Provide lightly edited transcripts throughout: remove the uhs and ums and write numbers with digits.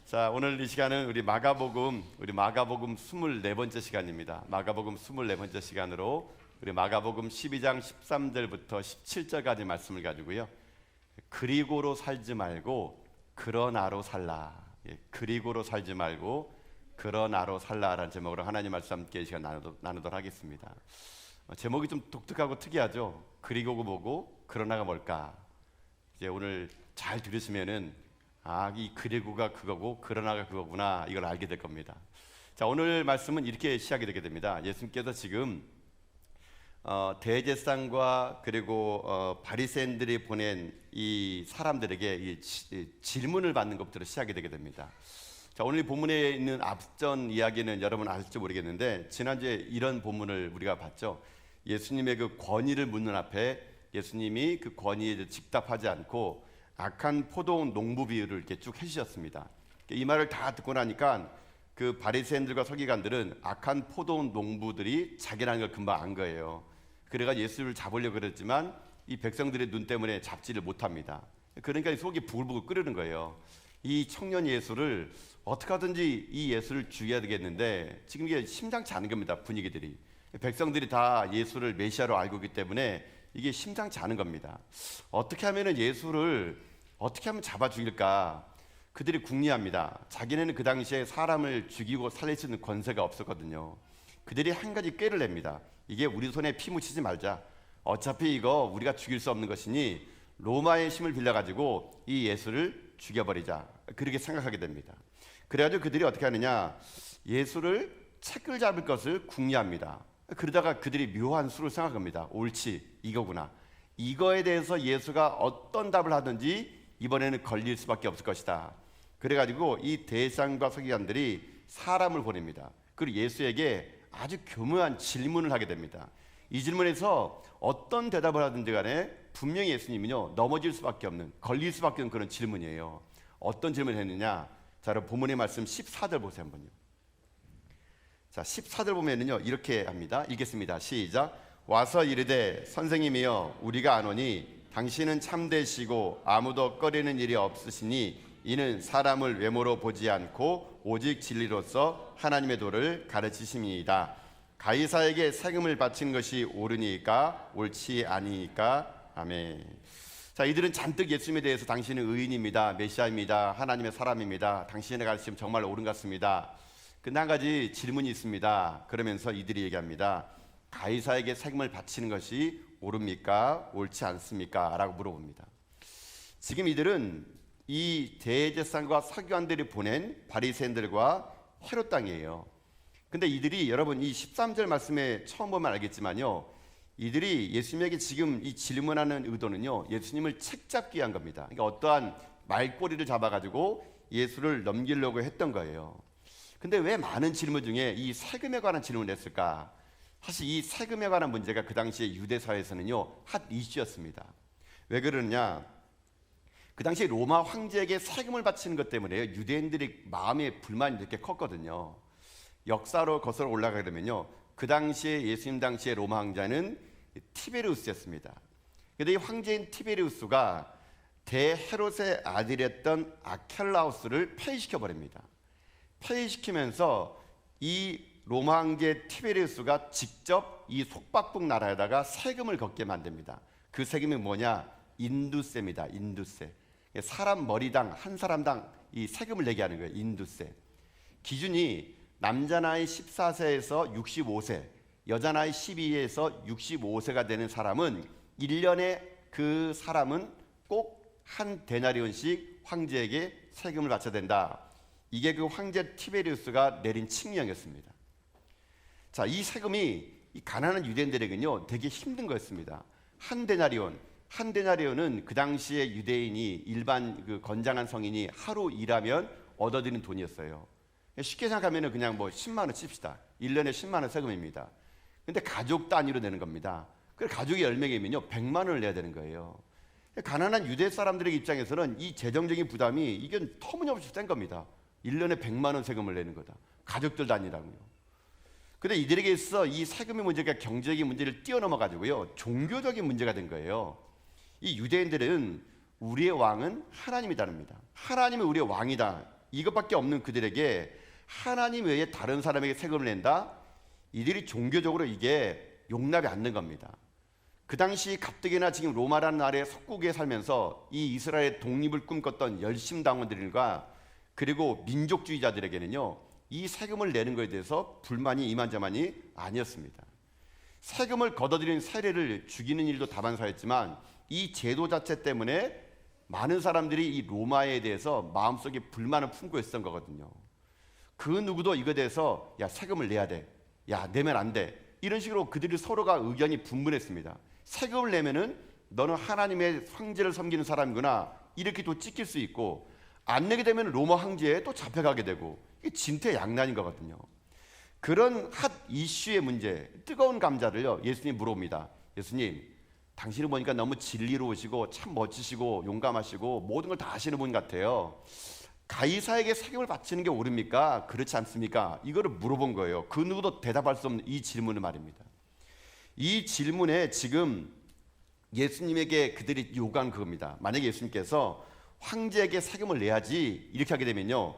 자, 오늘 이 시간은 우리 마가복음 24번째 시간입니다. 마가복음 24번째 시간으로 우리 마가복음 12장 13절부터 17절까지 말씀을 가지고요. 그리고로 살지 말고 그러나로 살라. 그리고로 살지 말고 그러나로 살라라는 제목으로 하나님 말씀 함께 이 시간 나누도록 하겠습니다. 제목이 좀 독특하고 특이하죠. 그리고가 뭐고 그러나가 뭘까? 이제 오늘 잘 들으시면은 이 그리고가 그거고 그러나가 그거구나, 이걸 알게 될 겁니다. 자, 오늘 말씀은 이렇게 시작이 되게 됩니다. 예수님께서 지금 대제사장과 그리고 바리새인들이 보낸 이 사람들에게 이 질문을 받는 것부터 시작이 되게 됩니다. 자, 오늘 이 본문에 있는 앞전 이야기는 여러분 아실지 모르겠는데, 지난주에 이런 본문을 우리가 봤죠. 예수님의 그 권위를 묻는 앞에 예수님이 그 권위에 직답하지 않고 악한 포도 농부 비유를 이렇게 쭉 해주셨습니다. 이 말을 다 듣고 나니까 그 바리새인들과 서기관들은 악한 포도 농부들이 자기라는 걸 금방 안 거예요. 그래가 예수를 잡으려고 그랬지만 이 백성들의 눈 때문에 잡지를 못합니다. 그러니까 속이 부글부글 끓는 거예요. 이 청년 예수를 어떻게 하든지 이 예수를 죽여야 되겠는데 지금 이게 심상치 않은 겁니다. 분위기들이. 백성들이 다 예수를 메시아로 알고 있기 때문에 이게 심상치 않은 겁니다. 어떻게 하면 예수를 어떻게 하면 잡아 죽일까? 그들이 궁리합니다. 자기네는 그 당시에 사람을 죽이고 살릴 수 있는 권세가 없었거든요. 그들이 한 가지 꾀를 냅니다. 이게 우리 손에 피 묻히지 말자. 어차피 이거 우리가 죽일 수 없는 것이니 로마의 힘을 빌려가지고 이 예수를 죽여버리자. 그렇게 생각하게 됩니다. 그래가지고 그들이 어떻게 하느냐? 예수를 책을 잡을 것을 궁리합니다. 그러다가 그들이 묘한 수를 생각합니다. 옳지, 이거구나. 이거에 대해서 예수가 어떤 답을 하든지 이번에는 걸릴 수밖에 없을 것이다. 그래가지고 이 대제사장과 서기관들이 사람을 보냅니다. 그리고 예수에게 아주 교묘한 질문을 하게 됩니다. 이 질문에서 어떤 대답을 하든지 간에 분명히 예수님은요, 넘어질 수밖에 없는, 걸릴 수밖에 없는 그런 질문이에요. 어떤 질문을 했느냐? 자, 여러분 본문의 말씀 14절 보세요 한번요. 자, 14절 보면은요 이렇게 합니다. 읽겠습니다. 시작. 와서 이르되 선생님이여 우리가 아노니 당신은 참되시고 아무도 꺼리는 일이 없으시니 이는 사람을 외모로 보지 않고 오직 진리로서 하나님의 도를 가르치심이니이다. 가이사에게 세금을 바치는 것이 옳으니까 옳지 아니니까. 아멘. 자, 이들은 잔뜩 예수님에 대해서 당신은 의인입니다, 메시아입니다, 하나님의 사람입니다, 당신의 가르침 정말 옳은 것 같습니다. 근데 한 가지 질문이 있습니다. 그러면서 이들이 얘기합니다. 가이사에게 세금을 바치는 것이 옳습니까? 옳지 않습니까? 라고 물어봅니다. 지금 이들은 이 대제사장과 서기관들이 보낸 바리새인들과 헤롯 당이에요. 근데 이들이 여러분 이 13절 말씀에 처음 보면 알겠지만요, 이들이 예수님에게 지금 이 질문하는 의도는요, 예수님을 책잡기 위한 겁니다. 그러니까 어떠한 말꼬리를 잡아가지고 예수를 넘기려고 했던 거예요. 근데 왜 많은 질문 중에 이 세금에 관한 질문을 했을까? 사실 이 세금에 관한 문제가 그 당시에 유대 사회에서는요 핫 이슈였습니다. 왜 그러느냐? 그 당시에 로마 황제에게 세금을 바치는 것 때문에 유대인들이 마음의 불만이 이렇게 컸거든요. 역사로 거슬러 올라가게 되면요, 그 당시에 예수님 당시에 로마 황제는 티베리우스였습니다. 그런데 이 황제인 티베리우스가 대헤롯의 아들이었던 아켈라우스를 폐위시켜 버립니다. 폐위시키면서 이 로마 황제 티베리우스가 직접 이 속박국 나라에다가 세금을 걷게 만듭니다. 그 세금이 뭐냐? 인두세입니다. 인두세. 사람 머리당 한 사람당 이 세금을 내게 하는 거예요. 인두세. 기준이 남자 나이 14세에서 65세, 여자 나이 12에서 65세가 되는 사람은 1년에 그 사람은 꼭 한 데나리온씩 황제에게 세금을 바쳐야 된다. 이게 그 황제 티베리우스가 내린 칙령이었습니다. 자, 이 세금이 이 가난한 유대인들에게는요 되게 힘든 거였습니다. 한 데나리온은 그 당시에 유대인이 일반 그 건장한 성인이 하루 일하면 얻어들이는 돈이었어요. 쉽게 생각하면 그냥 뭐 10만 원 칩시다. 1년에 10만 원 세금입니다. 근데 가족 단위로 내는 겁니다. 그래서 가족이 10명이면요 100만 원을 내야 되는 거예요. 가난한 유대 사람들의 입장에서는 이 재정적인 부담이 이게 터무니없이 센 겁니다. 1년에 100만 원 세금을 내는 거다. 가족들 단위라고요. 근데 이들에게 있어 이 세금의 문제가 경제적인 문제를 뛰어넘어 가지고요 종교적인 문제가 된 거예요. 이 유대인들은 우리의 왕은 하나님이다랍니다. 하나님이 우리의 왕이다. 이것밖에 없는 그들에게 하나님 외에 다른 사람에게 세금을 낸다? 이들이 종교적으로 이게 용납이 안 된 겁니다. 그 당시 가뜩이나 지금 로마라는 나라의 속국에 살면서 이 이스라엘의 독립을 꿈꿨던 열심당원들과 그리고 민족주의자들에게는요, 이 세금을 내는 것에 대해서 불만이 이만저만이 아니었습니다. 세금을 걷어들이는 세례를 죽이는 일도 다반사였지만 이 제도 자체 때문에 많은 사람들이 이 로마에 대해서 마음속에 불만을 품고 있었던 거거든요. 그 누구도 이거에 대해서 야, 세금을 내야 돼, 야, 내면 안 돼, 이런 식으로 그들이 서로가 의견이 분분했습니다. 세금을 내면은 너는 하나님의 황제를 섬기는 사람이구나, 이렇게 또 찍힐 수 있고, 안 내게 되면 로마 황제에 또 잡혀가게 되고, 이게 진퇴양난인 거거든요. 그런 핫 이슈의 문제, 뜨거운 감자를요, 예수님이 물어봅니다. 예수님, 당신을 보니까 너무 진리로우시고 참 멋지시고 용감하시고 모든 걸 다 아시는 분 같아요. 가이사에게 세금을 바치는 게 옳습니까? 그렇지 않습니까? 이거를 물어본 거예요. 그 누구도 대답할 수 없는 이 질문을 말입니다. 이 질문에 지금 예수님에게 그들이 요구한 그겁니다. 만약에 예수님께서 황제에게 세금을 내야지 이렇게 하게 되면요,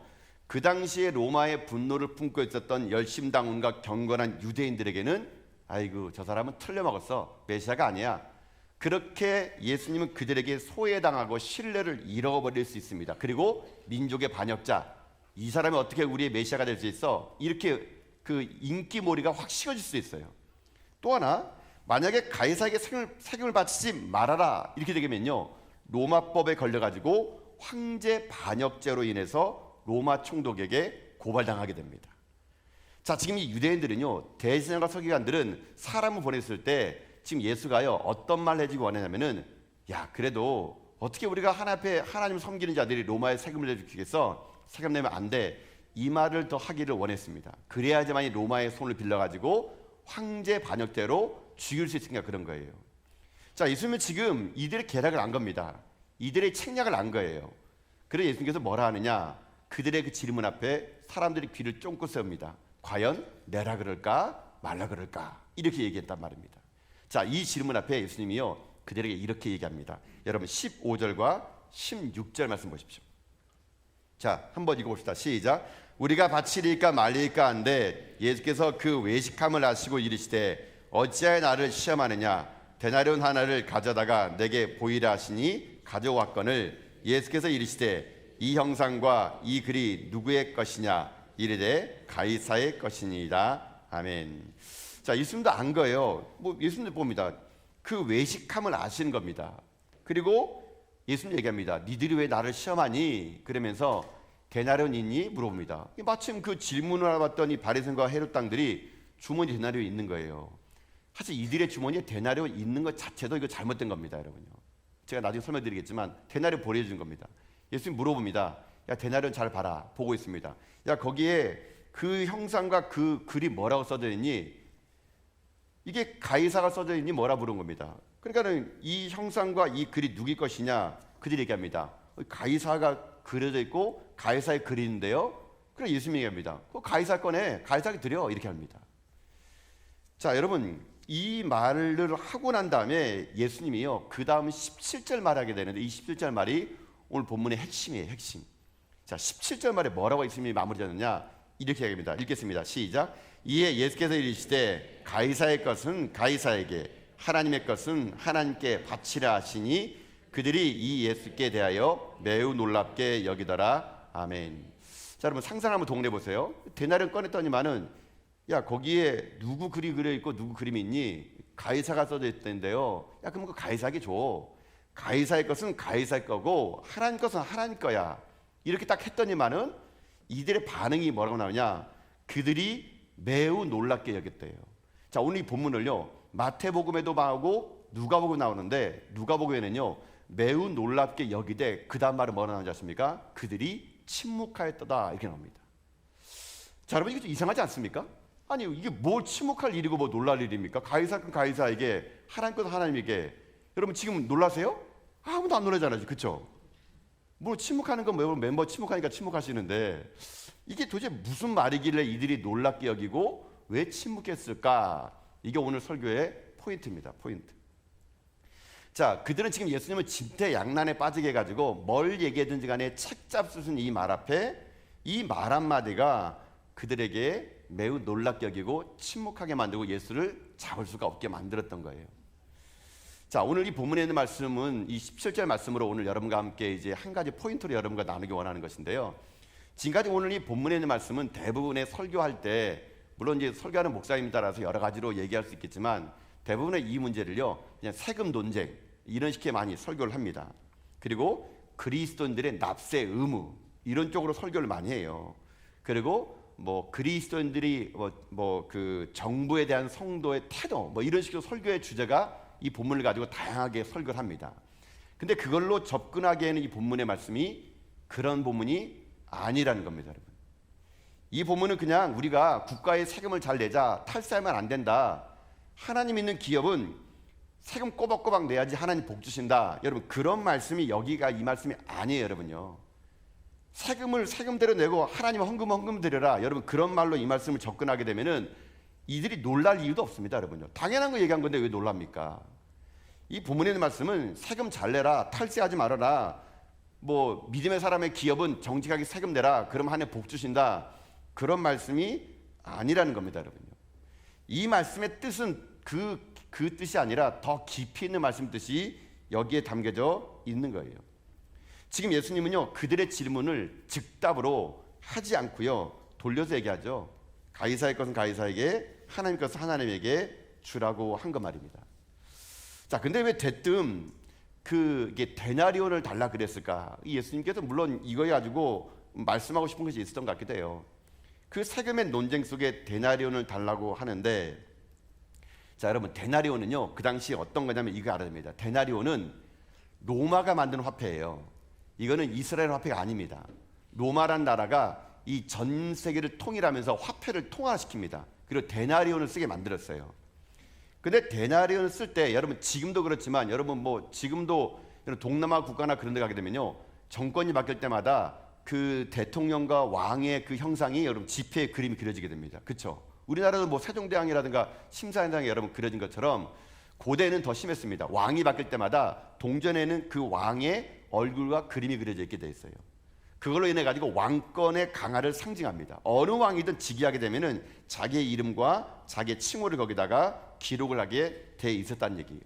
그 당시에 로마의 분노를 품고 있었던 열심당원과 경건한 유대인들에게는 아이고, 저 사람은 틀려먹었어, 메시아가 아니야, 그렇게 예수님은 그들에게 소외당하고 신뢰를 잃어버릴 수 있습니다. 그리고 민족의 반역자, 이 사람이 어떻게 우리의 메시아가 될 수 있어, 이렇게 그 인기몰이가 확 식어질 수 있어요. 또 하나, 만약에 가이사에게 세금을 바치지 말아라 이렇게 되면요, 로마법에 걸려가지고 황제 반역죄로 인해서 로마 총독에게 고발당하게 됩니다. 자, 지금 이 유대인들은요, 대제사장과 서기관들은 사람을 보냈을 때 지금 예수가요, 어떤 말 해주기 원하냐면은, 야, 그래도 어떻게 우리가 하나님 앞에 하나님을 섬기는 자들이 로마에 세금을 내주겠어? 세금 내면 안 돼, 이 말을 더 하기를 원했습니다. 그래야지만이 로마의 손을 빌려가지고 황제 반역죄로 죽일 수 있으니까 그런 거예요. 자, 예수님은 지금 이들의 계략을 안 겁니다. 이들의 책략을 안 거예요. 그래서 예수님께서 뭐라 하느냐, 그들의 그 질문 앞에 사람들이 귀를 쫑긋 세웁니다. 과연 내라 그럴까 말라 그럴까, 이렇게 얘기했단 말입니다. 자, 이 질문 앞에 예수님이요, 그들에게 이렇게 얘기합니다. 여러분 15절과 16절 말씀 보십시오. 자, 한번 읽어봅시다. 시작. 우리가 바치리까 말리까 한데 예수께서 그 외식함을 아시고 이르시되 어찌하여 나를 시험하느냐, 데나리온 하나를 가져다가 내게 보이라 하시니 가져왔거늘 예수께서 이르시되 이 형상과 이 글이 누구의 것이냐, 이르되 가이사의 것이니이다. 아멘. 자, 예수님도 안 거예요. 뭐 예수님도 봅니다. 그 외식함을 아시는 겁니다. 그리고 예수님 얘기합니다. 니들이 왜 나를 시험하니? 그러면서 데나리온 있니? 물어봅니다. 마침 그 질문을 알아봤더니 바리새인과 헤롯 당들이 주머니에 데나리온이 있는 거예요. 사실 이들의 주머니에 데나리온 있는 것 자체도 이거 잘못된 겁니다, 여러분요. 제가 나중에 설명드리겠지만 데나리온 보내준 겁니다. 예수님 물어봅니다. 야, 데나리온 잘 봐라. 보고 있습니다. 야, 거기에 그 형상과 그 글이 뭐라고 써져 있니? 이게 가이사가 써져 있니? 뭐라 부른 겁니다. 그러니까는 이 형상과 이 글이 누구의 것이냐? 그들이 얘기합니다. 가이사가 그려져 있고 가이사의 글이 있는데요. 그래 예수님이 얘기합니다. 그 가이사 꺼내, 가이사에게 드려, 이렇게 합니다. 자, 여러분, 이 말을 하고 난 다음에 예수님이요, 그 다음 17절 말하게 되는데, 이 17절 말이 오늘 본문의 핵심이에요, 핵심. 자, 17절 말에 뭐라고 예수님이 마무리하느냐, 이렇게 얘기합니다. 읽겠습니다. 시작. 이에 예수께서 이르시되 가이사의 것은 가이사에게, 하나님의 것은 하나님께 바치라 하시니 그들이 이 예수께 대하여 매우 놀랍게 여기더라. 아멘. 자, 여러분 상상 한번 동네 보세요. 데나리온 꺼냈더니만은, 야, 거기에 누구 글이 그려 있고 누구 그림이 있니? 가이사가 써져 있던데요. 야, 그럼 그 가이사에게 줘. 가이사의 것은 가이사의 거고 하나님 것은 하나님 거야. 이렇게 딱 했더니만은 이들의 반응이 뭐라고 나오냐? 그들이 매우 놀랍게 여겼대요. 자, 오늘 이 본문을요, 마태복음에도 나오고 누가복음에 나오는데, 누가복음에는요 매우 놀랍게 여기되 그 다음 말은 뭐라 나오지 않습니까? 그들이 침묵하였도다, 이렇게 나옵니다. 자, 여러분, 이게 좀 이상하지 않습니까? 아니, 이게 뭐 침묵할 일이고 뭐 놀랄 일입니까? 가이사는 가이사에게, 하나님 것은 하나님에게. 여러분 지금 놀라세요? 아무도 안 놀라잖아요, 그렇죠? 뭐 침묵하는 건 뭐 멤버 침묵하니까 침묵하시는데, 이게 도대체 무슨 말이길래 이들이 놀랍게 여기고 왜 침묵했을까? 이게 오늘 설교의 포인트입니다, 포인트. 자, 그들은 지금 예수님을 진퇴양난에 빠지게 해가지고 뭘 얘기하든지 간에 책잡수순 이 말 앞에 이 말 한마디가 그들에게 매우 놀랍게 여기고 침묵하게 만들고 예수를 잡을 수가 없게 만들었던 거예요. 자, 오늘 이 본문에 있는 말씀은 이 17절 말씀으로 오늘 여러분과 함께 이제 한 가지 포인트로 여러분과 나누기 원하는 것인데요. 지금까지 오늘 이 본문에 있는 말씀은 대부분의 설교할 때, 물론 이제 설교하는 목사님에 따라서 여러 가지로 얘기할 수 있겠지만 대부분의 이 문제를요, 그냥 세금 논쟁 이런 식의 많이 설교를 합니다. 그리고 그리스도인들의 납세 의무 이런 쪽으로 설교를 많이 해요. 그리고 뭐 그리스도인들이 그 정부에 대한 성도의 태도 뭐 이런 식으로 설교의 주제가 이 본문을 가지고 다양하게 설교를 합니다. 근데 그걸로 접근하기에는 이 본문의 말씀이 그런 본문이 아니라는 겁니다, 여러분. 이 본문은 그냥 우리가 국가의 세금을 잘 내자, 탈세하면 안 된다, 하나님 있는 기업은 세금 꼬박꼬박 내야지 하나님 복 주신다, 여러분 그런 말씀이 여기가 이 말씀이 아니에요, 여러분요. 세금을 세금대로 내고 하나님 헌금 드려라, 여러분 그런 말로 이 말씀을 접근하게 되면은 이들이 놀랄 이유도 없습니다, 여러분요. 당연한 거 얘기한 건데 왜 놀랍니까? 이 본문에 있는 말씀은 세금 잘 내라, 탈세하지 말아라, 뭐 믿음의 사람의 기업은 정직하게 세금 내라, 그럼 하나님 복 주신다, 그런 말씀이 아니라는 겁니다, 여러분요. 이 말씀의 뜻은 그 뜻이 아니라 더 깊이 있는 말씀 뜻이 여기에 담겨져 있는 거예요. 지금 예수님은요, 그들의 질문을 즉답으로 하지 않고요, 돌려서 얘기하죠. 가이사의 것은 가이사에게, 하나님 것은 하나님에게 주라고 한 거 말입니다. 자, 근데 왜 대뜸 이게 데나리온을 달라 그랬을까? 예수님께서 물론 이거에 가지고 말씀하고 싶은 것이 있었던 것 같기도 해요. 그 세금의 논쟁 속에 데나리온을 달라고 하는데, 자, 여러분 데나리온은요, 그 당시 어떤 거냐면 이거 알아야 됩니다. 데나리온은 로마가 만든 화폐예요. 이거는 이스라엘 화폐가 아닙니다. 로마란 나라가 이 전 세계를 통일하면서 화폐를 통화시킵니다. 그리고 데나리온을 쓰게 만들었어요. 근데 데나리온을 쓸 때 여러분 지금도 그렇지만 여러분 뭐 지금도 동남아 국가나 그런 데 가게 되면요, 정권이 바뀔 때마다 그 대통령과 왕의 그 형상이 여러분 지폐에 그림이 그려지게 됩니다. 그렇죠? 우리나라도 뭐 세종대왕이라든가 심사위원장이 여러분 그려진 것처럼 고대는 더 심했습니다. 왕이 바뀔 때마다 동전에는 그 왕의 얼굴과 그림이 그려져 있게 돼 있어요. 그걸로 인해 가지고 왕권의 강화를 상징합니다. 어느 왕이든 즉위하게 되면은 자기의 이름과 자기의 칭호를 거기다가 기록을 하게 돼 있었다는 얘기예요.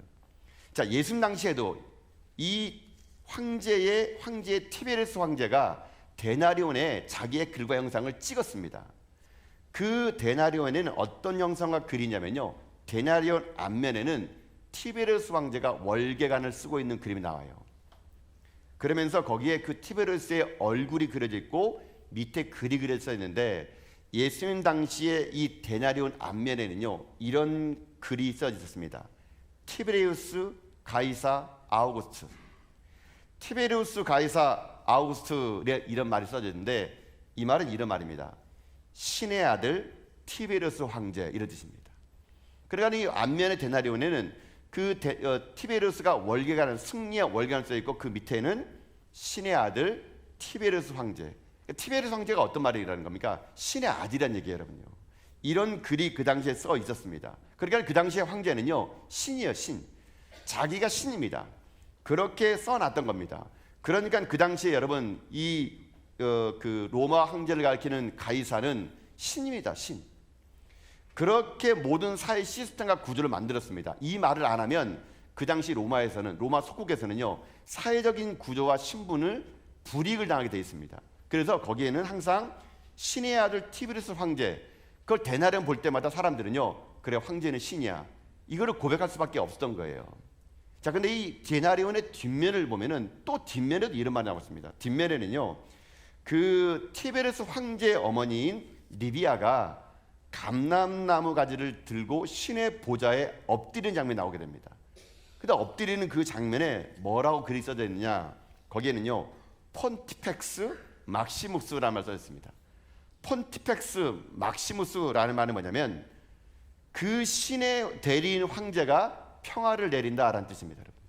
자, 예수님 당시에도 이 황제 티베리스 황제가 데나리온에 자기의 글과 형상을 찍었습니다. 그 데나리온에는 어떤 형상과 글이냐면요, 데나리온 앞면에는 티베리스 황제가 월계관을 쓰고 있는 그림이 나와요. 그러면서 거기에 그 티베리스의 얼굴이 그려져 있고 밑에 글이 그려져 있는데, 예수님 당시에 이 데나리온 앞면에는요 이런 글이 써 있었습니다. 티베리우스 가이사 아우구스트. 티베리우스 가이사 아우구스트 이런 말이 써져 있는데, 이 말은 이런 말입니다. 신의 아들 티베리우스 황제, 이런 뜻입니다. 그러니까 이 앞면의 데나리온에는 티베리우스가 월계관을, 승리의 월계관을 써 있고 그 밑에는 신의 아들 티베리우스 황제. 티베리우스 황제가 어떤 말이라는 겁니까? 신의 아들이라는 얘기예요, 여러분요. 이런 글이 그 당시에 써 있었습니다. 그러니까 그 당시에 황제는요 신이에요, 신. 자기가 신입니다. 그렇게 써놨던 겁니다. 그러니까 그 당시에 여러분 그 로마 황제를 가리키는 가이사는 신입니다, 신. 그렇게 모든 사회 시스템과 구조를 만들었습니다. 이 말을 안 하면 그 당시 로마 속국에서는요 사회적인 구조와 신분을 불이익을 당하게 되어 있습니다. 그래서 거기에는 항상 신의 아들 티베리우스 황제, 그걸 데나리온 볼 때마다 사람들은요, 그래 황제는 신이야, 이거를 고백할 수밖에 없었던 거예요. 자, 근데 이 데나리온의 뒷면을 보면은 또 뒷면에도 이런 말이 나왔습니다. 뒷면에는요, 그 티베리우스 황제의 어머니인 리비아가 감람나무 가지를 들고 신의 보좌에 엎드리는 장면이 나오게 됩니다. 근데 엎드리는 그 장면에 뭐라고 글이 써져 있느냐, 거기에는요 폰티펙스 막시무스라는 말이 써져 있습니다. 폰티펙스 막시무스라는 말은 뭐냐면 그 신의 대리인 황제가 평화를 내린다라는 뜻입니다, 여러분.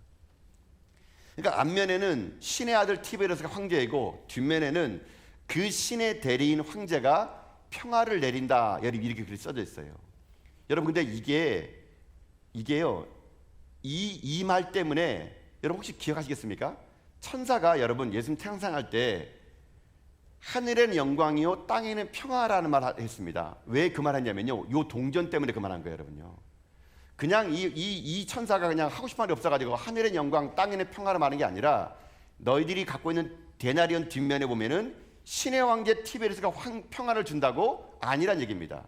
그러니까 앞면에는 신의 아들 티베리우스가 황제이고 뒷면에는 그 신의 대리인 황제가 평화를 내린다, 이렇게 글이 써져 있어요. 여러분, 근데 이게요 이 말 때문에 여러분 혹시 기억하시겠습니까? 천사가 여러분 예수님 태양상할 때 하늘에는 영광이요 땅에는 평화라는 말을 했습니다. 왜 그 말 했냐면요, 요 동전 때문에 그 말 한 거예요, 여러분요. 그냥 이 천사가 그냥 하고 싶은 말이 없어가지고 하늘의 영광 땅에는 평화를 말하는 게 아니라, 너희들이 갖고 있는 데나리온 뒷면에 보면은 신의 황제 티베리스가 평화를 준다고 아니란 얘기입니다.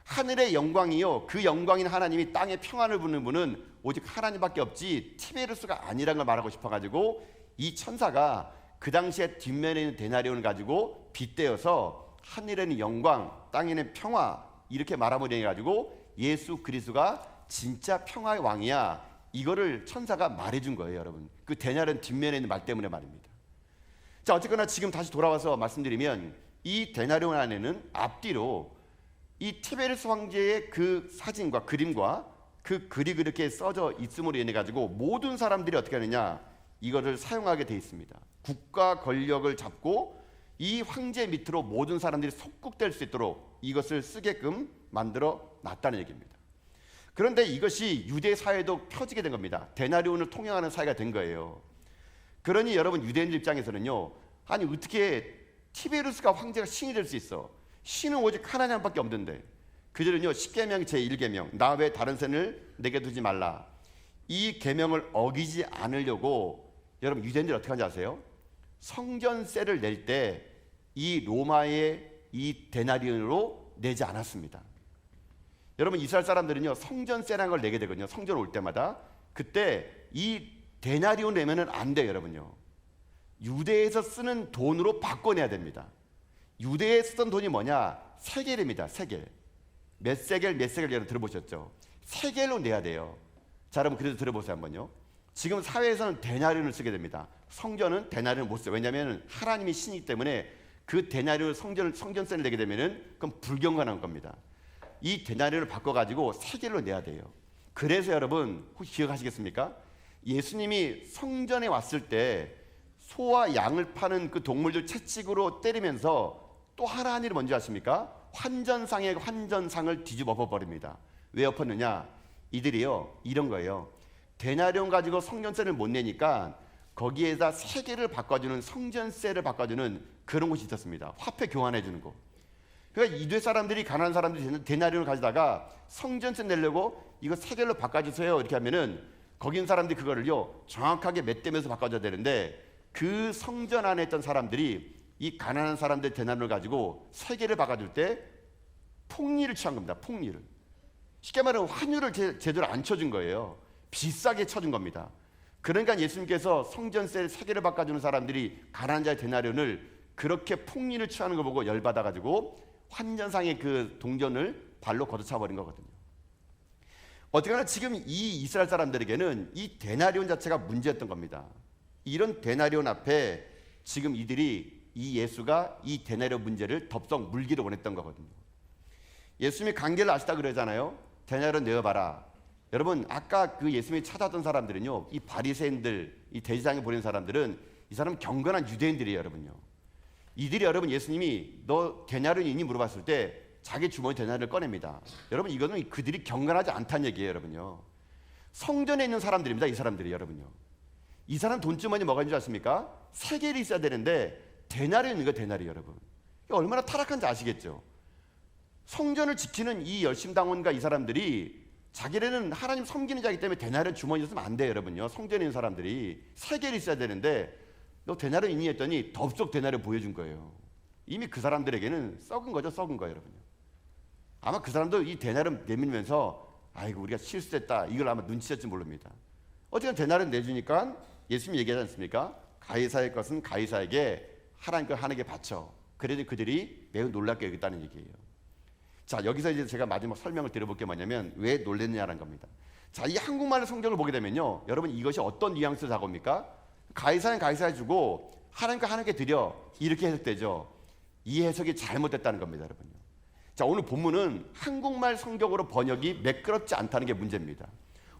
하늘의 영광이요, 그 영광인 하나님이 땅에 평안을 부는 분은 오직 하나님밖에 없지 티베리스가 아니라는 걸 말하고 싶어가지고 이 천사가 그 당시에 뒷면에 있는 데나리온을 가지고 빗대어서 하늘에는 영광 땅에는 평화 이렇게 말하면 해가지고 예수 그리스도가 진짜 평화의 왕이야, 이거를 천사가 말해준 거예요, 여러분. 그 데나리온 뒷면에 있는 말 때문에 말입니다. 자, 어쨌거나 지금 다시 돌아와서 말씀드리면, 이 데나리온 안에는 앞뒤로 이 티베리스 황제의 그 사진과 그림과 그 글이 그렇게 써져 있음으로 인해 가지고 모든 사람들이 어떻게 하느냐, 이거를 사용하게 돼 있습니다. 국가 권력을 잡고 이 황제 밑으로 모든 사람들이 속국될 수 있도록 이것을 쓰게끔 만들어 놨다는 얘기입니다. 그런데 이것이 유대 사회도 펴지게 된 겁니다. 데나리온을 통용하는 사회가 된 거예요. 그러니 여러분, 유대인들 입장에서는요, 아니 어떻게 티베리스가 황제가 신이 될 수 있어? 신은 오직 하나님밖에 없는데. 그들은요, 십계명 제1계명 나 외 다른 신을 내게 두지 말라, 이 계명을 어기지 않으려고 여러분 유대인들이 어떻게 하는지 아세요? 성전세를 낼 때 이 로마의 이 데나리온으로 내지 않았습니다. 여러분, 이스라엘 사람들은요 성전세라는 걸 내게 되거든요. 성전 올 때마다. 그때 이 데나리온 내면은 안 돼요, 여러분요. 유대에서 쓰는 돈으로 바꿔내야 됩니다. 유대에 쓰던 돈이 뭐냐? 세겔입니다. 세겔. 몇 세겔 여러분 들어보셨죠? 세겔로 내야 돼요. 자, 여러분 그래서 들어보세요 한번요. 지금 사회에서는 데나리온을 쓰게 됩니다. 성전은 데나리온을 못 써요. 왜냐하면 하나님이 신이기 때문에 그 데나리온 성전세를 내게 되면은 그건 불경건한 겁니다. 이 데나리온을 바꿔가지고 세겔로 내야 돼요. 그래서 여러분 혹시 기억하시겠습니까? 예수님이 성전에 왔을 때 소와 양을 파는 그 동물들 채찍으로 때리면서 또 하나 한 일을 뭔지 아십니까? 환전상의 환전상을 뒤집어 버립니다. 왜 엎었느냐? 이들이요 이런 거예요. 데나리온 가지고 성전세를 못 내니까 거기에다 세계를 바꿔주는, 성전세를 바꿔주는 그런 곳이 있었습니다. 화폐 교환해 주는 거. 그러니까 이들 사람들이, 가난한 사람들이 데나리온을 가져다가 성전세 내려고 이거 세겔로 바꿔주세요 이렇게 하면은 거기 있는 사람들이 그거를요 정확하게 몇 대면서 바꿔줘야 되는데, 그 성전 안에 있던 사람들이 이 가난한 사람들 데나리온을 가지고 세계를 바꿔줄 때 폭리를 취한 겁니다. 폭리를. 쉽게 말하면 환율을 제대로 안 쳐준 거예요. 비싸게 쳐준 겁니다. 그러니까 예수님께서 성전세 세계를 바꿔주는 사람들이 가난한 자의 데나리온을 그렇게 폭리를 취하는 걸 보고 열받아가지고 환전상의 그 동전을 발로 걷어차버린 거거든요. 어쨌거나 지금 이 이스라엘 사람들에게는 이 데나리온 자체가 문제였던 겁니다. 이런 데나리온 앞에 지금 이들이 이 예수가 이 데나리온 문제를 덥석 물기를 원했던 거거든요. 예수님이 관계를 아시다 그러잖아요. 데나리온 내어봐라. 여러분, 아까 그 예수님이 찾아왔던 사람들은요, 이 바리새인들, 이 대제사장에 보낸 사람들은 이 사람 경건한 유대인들이에요, 여러분요. 이들이 여러분 예수님이 너 데나리온이 있니 물어봤을 때 자기 주머니 데나리온을 꺼냅니다. 여러분, 이거는 그들이 경건하지 않다는 얘기예요, 여러분요. 성전에 있는 사람들입니다, 이 사람들이. 여러분요, 이 사람 돈주머니 뭐가 있는 줄 아십니까? 세겔이 있어야 되는데 데나리온 있는 거, 데나리. 여러분, 얼마나 타락한지 아시겠죠? 성전을 지키는 이 열심당원과 이 사람들이 자기네는 하나님 섬기는 자이기 때문에 데나리온 주머니에 있으면 안 돼요, 여러분요. 성전에 있는 사람들이 세겔이 있어야 되는데 너 데나리온 있니 했더니 덥석 데나리온 보여준 거예요. 이미 그 사람들에게는 썩은 거죠, 썩은 거예요, 여러분요. 아마 그 사람도 이 데나리온 내밀면서 아이고 우리가 실수했다 이걸 아마 눈치챘지 모릅니다. 어쨌든 데나리온 내주니까 예수님이 얘기하지 않습니까? 가이사의 것은 가이사에게, 하나님 것 하나님께 바쳐. 그래도 그들이 매우 놀랍게 여겼다는 얘기예요. 자, 여기서 이제 제가 마지막 설명을 드려볼 게 뭐냐면 왜 놀랬느냐라는 겁니다. 자, 이 한국말의 성경을 보게 되면요, 여러분 이것이 어떤 뉘앙스를 다가옵니까? 가이사는 가이사에 주고 하나님께 하나님께 드려, 이렇게 해석되죠. 이 해석이 잘못됐다는 겁니다, 여러분요. 자, 오늘 본문은 한국말 성경으로 번역이 매끄럽지 않다는 게 문제입니다.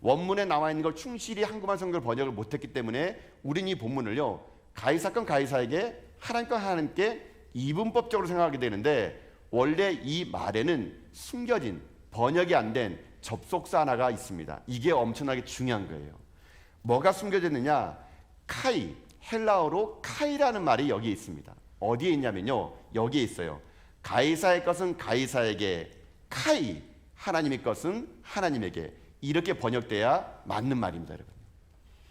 원문에 나와 있는 걸 충실히 한국말 성경을 번역을 못했기 때문에 우리는 이 본문을요, 가이사 건 가이사에게, 하나님 건 하나님께 이분법적으로 생각하게 되는데, 원래 이 말에는 숨겨진, 번역이 안 된 접속사 하나가 있습니다. 이게 엄청나게 중요한 거예요. 뭐가 숨겨졌느냐? 카이, 헬라어로 카이라는 말이 여기 있습니다. 어디에 있냐면요, 여기에 있어요. 가이사의 것은 가이사에게, 카이 하나님의 것은 하나님에게, 이렇게 번역돼야 맞는 말입니다, 여러분.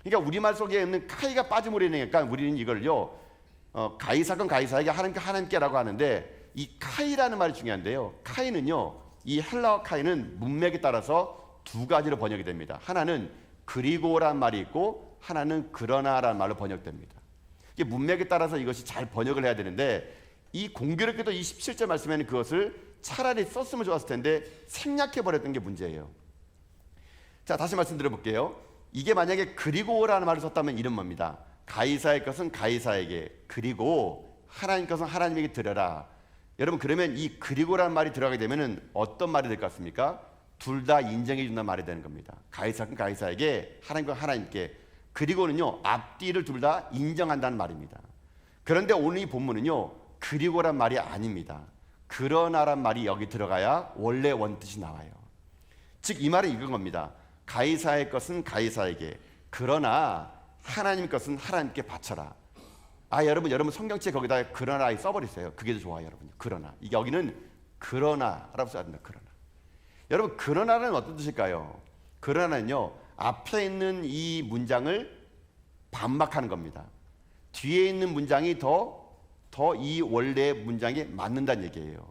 그러니까 우리말 속에 있는 카이가 빠져버리니까 우리는 이걸요, 가이사 건 가이사에게, 하나님 건 하나님께라고 하는데, 이 카이라는 말이 중요한데요. 카이는요, 이 헬라어 카이는 문맥에 따라서 두 가지로 번역이 됩니다. 하나는 그리고란 말이 있고 하나는 그러나라는 말로 번역됩니다. 이게 문맥에 따라서 이것이 잘 번역을 해야 되는데, 이 공교롭게도 이 17절 말씀에는 그것을 차라리 썼으면 좋았을 텐데 생략해 버렸던 게 문제예요. 자, 다시 말씀드려볼게요. 이게 만약에 그리고라는 말을 썼다면 이런 겁니다. 가이사의 것은 가이사에게, 그리고 하나님 것은 하나님에게 드려라. 여러분, 그러면 이 그리고라는 말이 들어가게 되면 어떤 말이 될 것 같습니까? 둘 다 인정해 준다는 말이 되는 겁니다. 가이사는 가이사에게, 하나님과 하나님께. 그리고는요, 앞뒤를 둘 다 인정한다는 말입니다. 그런데 오늘 이 본문은요, 그리고란 말이 아닙니다. 그러나란 말이 여기 들어가야 원래 원뜻이 나와요. 즉 이 말은 이건 겁니다. 가이사의 것은 가이사에게, 그러나 하나님 것은 하나님께 바쳐라. 여러분 성경책 거기다 그러나 써버리세요. 그게 더 좋아요, 여러분. 그러나, 이게 여기는 그러나라고 써야 된다. 그러나. 여러분, 그러나는 어떤 뜻일까요? 그러나는요, 앞에 있는 이 문장을 반박하는 겁니다. 뒤에 있는 문장이 더 이 원래 문장에 맞는다는 얘기예요.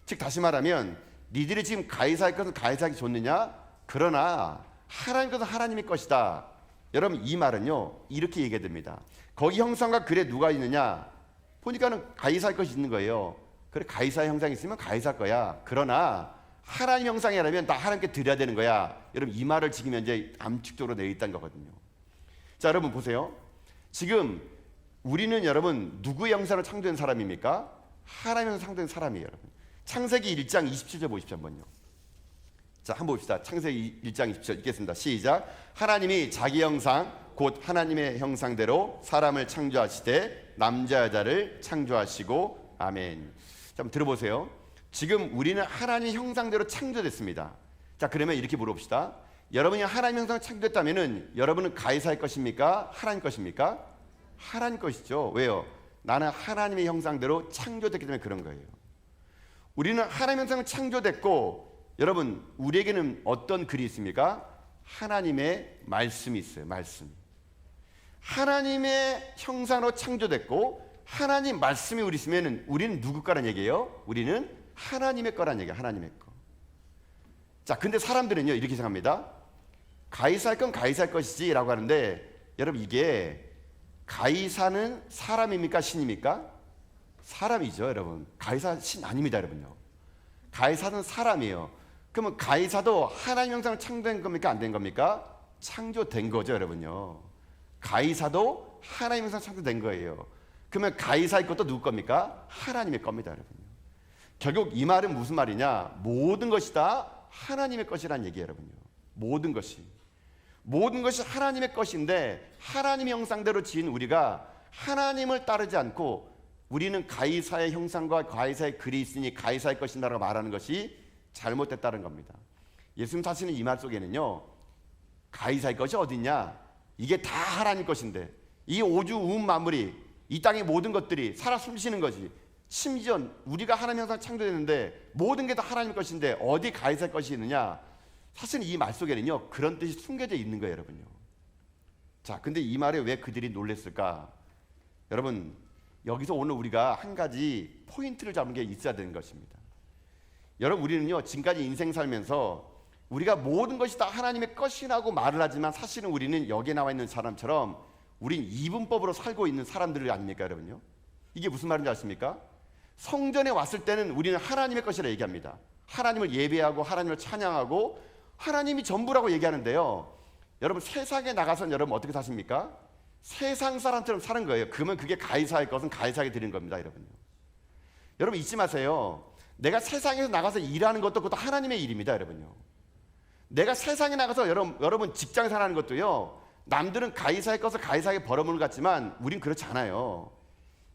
즉 다시 말하면, 니들이 지금 가이사의 것은 가이사에게 줬느냐? 그러나 하나님 것은 하나님의 것이다. 여러분, 이 말은요, 이렇게 얘기해 됩니다. 거기 형상과 글에 누가 있느냐? 보니까는 가이사의 것이 있는 거예요. 그래, 가이사의 형상이 있으면 가이사 거야. 그러나 하나님 형상이라면 다 하나님께 드려야 되는 거야. 여러분, 이 말을 지금 현재 암칙적으로 내어 있다는 거거든요. 자, 여러분 보세요. 지금 우리는 여러분 누구의 형상으로 창조된 사람입니까? 하나님의 형상으로 창조된 사람이에요, 여러분. 창세기 1장 27절 보십시오, 한번요. 자, 한번 봅시다. 창세기 1장 27절 읽겠습니다. 시작. 하나님이 자기 형상 곧 하나님의 형상대로 사람을 창조하시되 남자 여자를 창조하시고, 아멘. 자, 한번 들어보세요. 지금 우리는 하나님의 형상대로 창조됐습니다. 자, 그러면 이렇게 물어봅시다. 여러분이 하나님의 형상으로 창조됐다면 여러분은 가이사의 것입니까? 하나님 것입니까? 하나님 것이죠. 왜요? 나는 하나님의 형상대로 창조됐기 때문에 그런 거예요. 우리는 하나님의 형상으로 창조됐고, 여러분 우리에게는 어떤 글이 있습니까? 하나님의 말씀이 있어요. 말씀. 하나님의 형상으로 창조됐고 하나님 말씀이 우리 있으면 우리는 누구 거란 얘기예요? 우리는 하나님의 거란 얘기예요. 하나님의 거. 자, 근데 사람들은요 이렇게 생각합니다. 가이사의 건 가이사의 것이지 라고 하는데, 여러분 이게 가이사는 사람입니까? 신입니까? 사람이죠, 여러분. 가이사 신 아닙니다, 여러분요. 가이사는 사람이에요. 그러면 가이사도 하나님 형상으로 창조된 겁니까? 안 된 겁니까? 창조된 거죠, 여러분요. 가이사도 하나님 형상으로 창조된 거예요. 그러면 가이사의 것도 누구 겁니까? 하나님의 겁니다, 여러분요. 결국 이 말은 무슨 말이냐? 모든 것이 다 하나님의 것이라는 얘기예요, 여러분요. 모든 것이 하나님의 것인데, 하나님의 형상대로 지은 우리가 하나님을 따르지 않고 우리는 가이사의 형상과 가이사의 글이 있으니 가이사의 것이다라고 말하는 것이 잘못됐다는 겁니다. 예수님 사시는 이 말 속에는요, 가이사의 것이 어딨냐? 이게 다 하나님 것인데, 이 오주 우음 만물이, 이 땅의 모든 것들이 살아 숨쉬는 것이, 심지어 우리가 하나님 형상 창조됐는데 모든 게 다 하나님 것인데 어디 가이사의 것이 있느냐? 사실 이 말 속에는요 그런 뜻이 숨겨져 있는 거예요, 여러분요. 자, 근데 이 말에 왜 그들이 놀랐을까? 여러분, 여기서 오늘 우리가 한 가지 포인트를 잡는 게 있어야 되는 것입니다. 여러분, 우리는요 지금까지 인생 살면서 우리가 모든 것이 다 하나님의 것이라고 말을 하지만, 사실은 우리는 여기에 나와 있는 사람처럼 우린 이분법으로 살고 있는 사람들 아닙니까, 여러분요? 이게 무슨 말인지 아십니까? 성전에 왔을 때는 우리는 하나님의 것이라 얘기합니다. 하나님을 예배하고 하나님을 찬양하고 하나님이 전부라고 얘기하는데요, 여러분 세상에 나가서는 여러분 어떻게 사십니까? 세상 사람처럼 사는 거예요. 그러면 그게 가이사의 것은 가이사에게 드리는 겁니다, 여러분요. 여러분 잊지 마세요. 내가 세상에서 나가서 일하는 것도 그것도 하나님의 일입니다, 여러분요. 내가 세상에 나가서 여러분 직장에서 하는 것도요, 남들은 가이사의 것을 가이사에게 벌어먹는 것 같지만 우린 그렇지 않아요.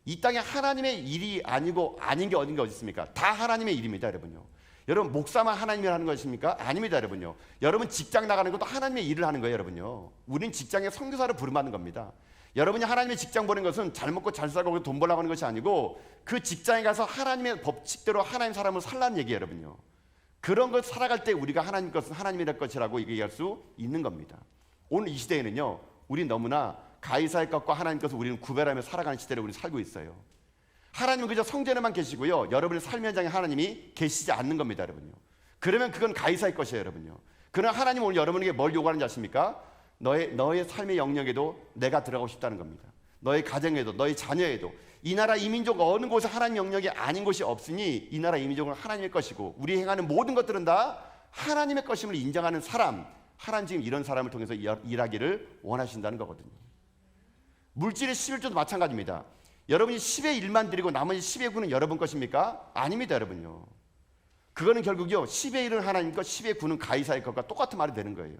이 땅에 하나님의 일이 아니고 아닌 게 어딘가 어디 있습니까? 다 하나님의 일입니다, 여러분요. 여러분 목사만 하나님이 하는 것입니까? 아닙니다, 여러분요. 여러분 직장 나가는 것도 하나님의 일을 하는 거예요, 여러분요. 우린 직장에 선교사를 부름받는 겁니다. 여러분이 하나님의 직장 보낸 것은 잘 먹고 잘 살고 돈 벌려고 하는 것이 아니고 그 직장에 가서 하나님의 법칙대로 하나님 사람을 살라는 얘기예요, 여러분요. 그런 걸 살아갈 때 우리가 하나님 것은 하나님이랄 것이라고 얘기할 수 있는 겁니다. 오늘 이 시대에는요, 우리 너무나 가이사의 것과 하나님 것을 우리는 구별하며 살아가는 시대를 우리 살고 있어요. 하나님은 그저 성전에만 계시고요, 여러분의 삶의 현장에 하나님이 계시지 않는 겁니다, 여러분요. 그러면 그건 가이사의 것이에요, 여러분요. 그러나 하나님은 오늘 여러분에게 뭘 요구하는지 아십니까? 너의 삶의 영역에도 내가 들어가고 싶다는 겁니다. 너의 가정에도, 너의 자녀에도. 이 나라 이 민족 어느 곳에 하나님 영역이 아닌 곳이 없으니 이 나라 이 민족은 하나님의 것이고 우리 행하는 모든 것들은 다 하나님의 것임을 인정하는 사람, 하나님 지금 이런 사람을 통해서 일하기를 원하신다는 거거든요. 물질의 11조도 마찬가지입니다. 여러분이 10의 1만 드리고 나머지 10의 9는 여러분 것입니까? 아닙니다, 여러분요. 그거는 결국요, 10의 1은 하나님 것, 10의 9는 가이사의 것과 똑같은 말이 되는 거예요.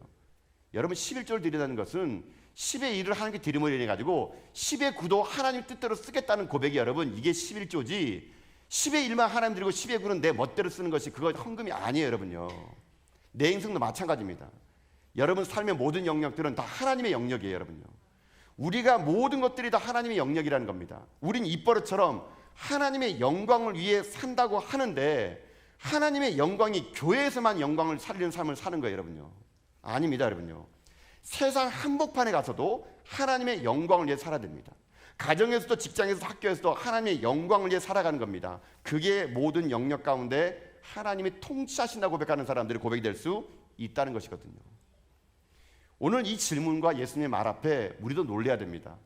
여러분 11조를 드리다는 것은 10의 1을 하나님께 드림을 인해가지고 10의 9도 하나님 뜻대로 쓰겠다는 고백이, 여러분 이게 11조지 10의 1만 하나님 드리고 10의 9는 내 멋대로 쓰는 것이 그거 헌금이 아니에요, 여러분요. 내 인생도 마찬가지입니다. 여러분 삶의 모든 영역들은 다 하나님의 영역이에요, 여러분요. 우리가 모든 것들이 다 하나님의 영역이라는 겁니다. 우린 입버릇처럼 하나님의 영광을 위해 산다고 하는데 하나님의 영광이 교회에서만 영광을 살리는 삶을 사는 거예요, 여러분요. 아닙니다, 여러분요. 세상 한복판에 가서도 하나님의 영광을 위해 살아야 됩니다. 가정에서도 직장에서도 학교에서도 하나님의 영광을 위해 살아가는 겁니다. 그게 모든 영역 가운데 하나님이 통치하신다고 고백하는 사람들이 고백이 될 수 있다는 것이거든요. 오늘 이 질문과 예수님의 말 앞에 우리도 놀라야 됩니다.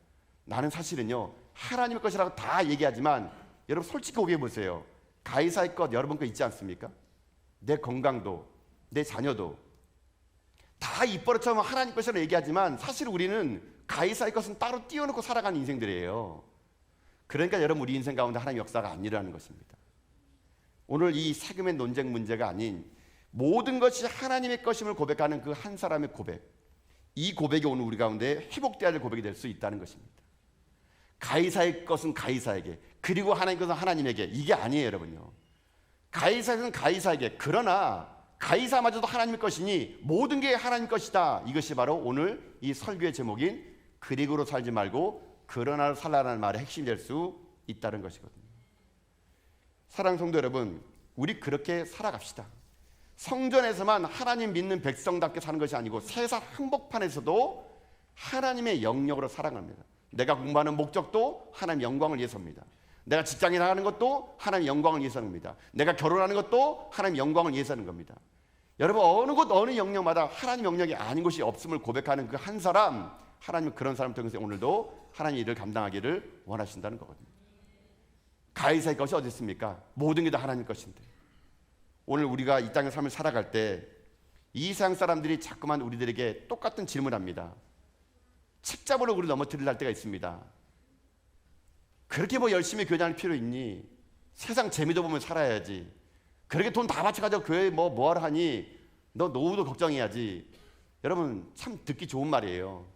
나는 사실은요, 하나님의 것이라고 다 얘기하지만 여러분 솔직히 고백해 보세요. 가이사의 것 여러분 거 있지 않습니까? 내 건강도, 내 자녀도 다 입버릇처럼 하나님 것이라고 얘기하지만 사실 우리는 가이사의 것은 따로 띄워놓고 살아가는 인생들이에요. 그러니까 여러분 우리 인생 가운데 하나님의 역사가 안 일어나는 것입니다. 오늘 이 세금의 논쟁 문제가 아닌 모든 것이 하나님의 것임을 고백하는 그 한 사람의 고백, 이 고백이 오늘 우리 가운데 회복되어야 될 고백이 될 수 있다는 것입니다. 가이사의 것은 가이사에게, 그리고 하나님의 것은 하나님에게, 이게 아니에요, 여러분요. 가이사의 것은 가이사에게, 그러나 가이사마저도 하나님의 것이니 모든 게 하나님 것이다. 이것이 바로 오늘 이 설교의 제목인 그리고로 살지 말고 그러나로 살라라는 말의 핵심이 될 수 있다는 것이거든요. 사랑하는 성도 여러분, 우리 그렇게 살아갑시다. 성전에서만 하나님 믿는 백성답게 사는 것이 아니고 세상 한복판에서도 하나님의 영역으로 살아갑니다. 내가 공부하는 목적도 하나님 영광을 위해서입니다. 내가 직장에 나가는 것도 하나님 영광을 위해서 하는 겁니다. 내가 결혼하는 것도 하나님 영광을 위해서 하는 겁니다. 여러분 어느 곳 어느 영역마다 하나님 영역이 아닌 곳이 없음을 고백하는 그 한 사람, 하나님은 그런 사람 통해서 오늘도 하나님의 일을 감당하기를 원하신다는 거거든요. 가이사의 것이 어디 있습니까? 모든 게 다 하나님 것인데 오늘 우리가 이 땅의 삶을 살아갈 때 이 세상 사람들이 자꾸만 우리들에게 똑같은 질문합니다. 책 잡으러 우리 넘어뜨리려 할 때가 있습니다. 그렇게 뭐 열심히 교회다닐 필요 있니? 세상 재미도 보면 살아야지. 그렇게 돈 다 바쳐가지고 교회에 뭐하러 하니? 너 노후도 걱정해야지. 여러분 참 듣기 좋은 말이에요.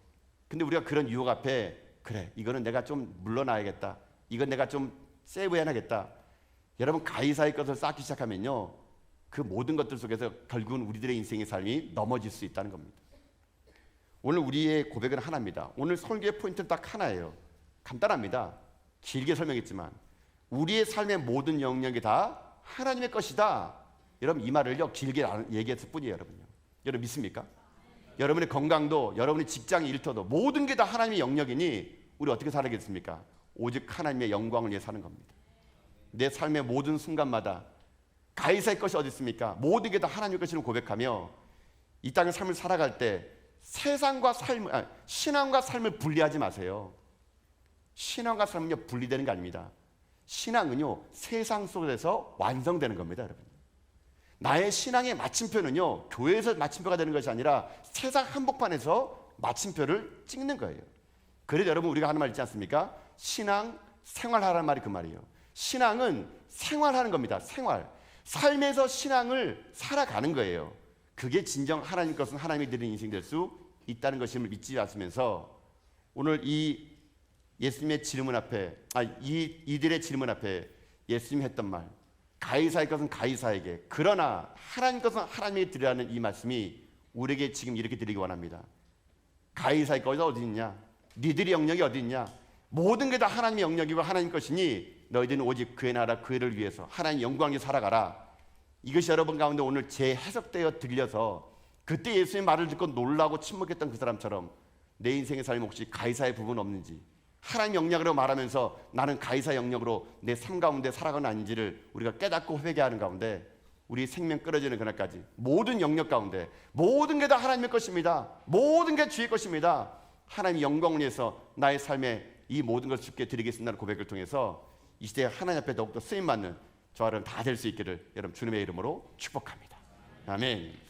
근데 우리가 그런 유혹 앞에 그래 이거는 내가 좀 물러나야겠다. 이건 내가 좀 세이브해야겠다. 여러분 가이사의 것을 쌓기 시작하면요, 그 모든 것들 속에서 결국은 우리들의 인생의 삶이 넘어질 수 있다는 겁니다. 오늘 우리의 고백은 하나입니다. 오늘 설교의 포인트는 딱 하나예요. 간단합니다. 길게 설명했지만 우리의 삶의 모든 영역이 다 하나님의 것이다. 여러분 이 말을요 길게 얘기했을 뿐이에요. 여러분요. 여러분 믿습니까? 여러분의 건강도, 여러분의 직장의 일터도 모든 게 다 하나님의 영역이니 우리 어떻게 살아야겠습니까? 오직 하나님의 영광을 위해 사는 겁니다. 내 삶의 모든 순간마다 가이사의 것이 어디 있습니까? 모든 게 다 하나님의 것임을 고백하며 이 땅의 삶을 살아갈 때 세상과 신앙과 삶을 분리하지 마세요. 신앙과 삶은요 분리되는 게 아닙니다. 신앙은요 세상 속에서 완성되는 겁니다, 여러분. 나의 신앙의 마침표는요 교회에서 마침표가 되는 것이 아니라 세상 한복판에서 마침표를 찍는 거예요. 그래서 여러분 우리가 하는 말 있지 않습니까? 신앙 생활하라는 말이 그 말이에요. 신앙은 생활하는 겁니다. 생활. 삶에서 신앙을 살아가는 거예요. 그게 진정 하나님 것은 하나님이 드리는 인생이 될 수 있다는 것임을 믿지 않으면서 오늘 이 예수님의 질문 앞에 이들의 질문 앞에 예수님이 했던 말, 가이사의 것은 가이사에게, 그러나 하나님 것은 하나님에게 드리라는 이 말씀이 우리에게 지금 이렇게 드리기 원합니다. 가이사의 것이 어디 있냐? 니들의 영역이 어디 있냐? 모든 게 다 하나님의 영역이고 하나님 것이니 너희들은 오직 그의 나라 그 일을 위해서 하나님 영광에 살아가라. 이것이 여러분 가운데 오늘 재해석되어 들려서 그때 예수의 말을 듣고 놀라고 침묵했던 그 사람처럼 내 인생의 삶이 혹시 가이사의 부분 없는지, 하나님 영역으로 말하면서 나는 가이사 영역으로 내 삶 가운데 살아가는 아닌지를 우리가 깨닫고 회개하는 가운데 우리 생명 끊어지는 그날까지 모든 영역 가운데 모든 게 다 하나님의 것입니다. 모든 게 주의 것입니다. 하나님 영광을 위해서 나의 삶에 이 모든 것을 주께 드리겠습니다는 고백을 통해서 이 시대에 하나님 앞에 더욱더 쓰임받는 저와 여러분 다 될 수 있기를 여러분 주님의 이름으로 축복합니다. 아멘.